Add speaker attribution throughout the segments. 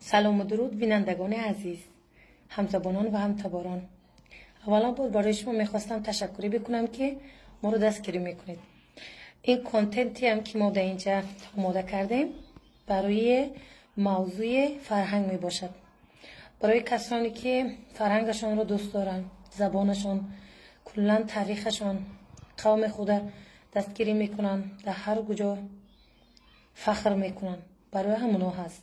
Speaker 1: سلام و درود بینندگان عزیز، همزبانان و همتباران. اولا بود برای شما میخواستم تشکری بکنم که ما رو دستگیری میکنید. این کانتنتی هم که ما در اینجا آماده کردیم برای موضوع فرهنگ می باشد. برای کسانی که فرهنگشان رو دوست دارن، زبانشان، کلا تاریخشان، قوم خود دستگیری میکنن، در هر کجا فخر میکنن، برای همونا هست.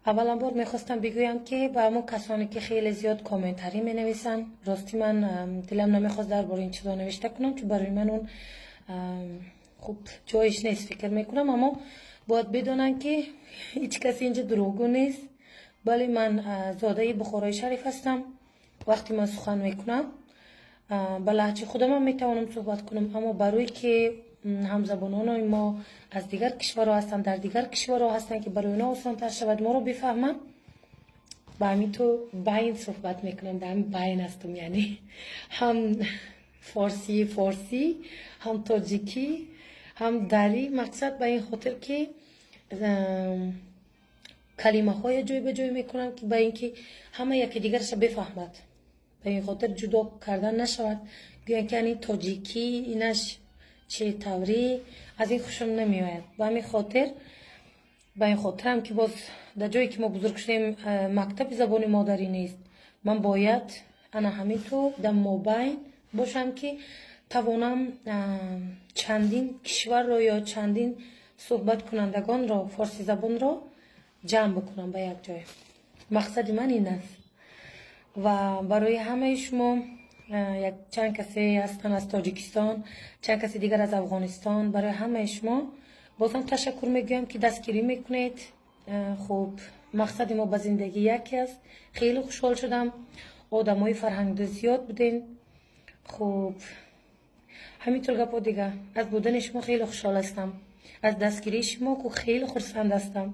Speaker 1: اولا بار میخواستم بگویم که با همون کسانی که خیلی زیاد کامنتاری می نویسن، راستی من دلم نمیخواست درباره این چیزا نوشته کنم چون برای من اون خوب جایش نیست فکر میکنم، اما باید بدونن که هیچ کسی اینجا دروغگو نیست. بله، من زاده بخارای شریف هستم. وقتی من سخن میکنم به لهجه خودم هم میتوانم صحبت کنم، اما برای که همزبانان ما از دیگر کشورها هستن، در دیگر کشورها هستن که برای اونا آسان‌تر شود ما رو بفهمن، با همین تو بین صحبت میکنم. در همین بین هستم، یعنی هم فارسی هم تاجیکی هم دری. مقصد به این خاطر که کلمه های جای به جای میکنم که به اینکه همه یکی دیگرش بفهمد، به این خاطر جدا کردن نشود. گویا که یعنی تاجیکی اینش چه طوری، از این خوشم نمیآید. به همین خاطر هم که باز در جایی که ما بزرگ شدیم مکتب زبان مادری نیست، من باید انا همینطور در مابین باشم که توانم چندین کشور را یا چندین صحبت کنندگان را، فارسی زبان را جمع بکنم به یک جای. مقصد من این است. و برای همه شما چند کسی هستن از تاجیکستان، چند کسی دیگر از افغانستان، برای همه شما بازم تشکر میگم که دستگیری میکنید. خب مقصد ما به زندگی یکی است. خیلی خوشحال شدم، آدمای فرهنگ زیاد بودین. خب همینطور گپا دیگه. از بودن شما خیلی خوشحال هستم، از دستگیری شما که خیلی خرسند هستم.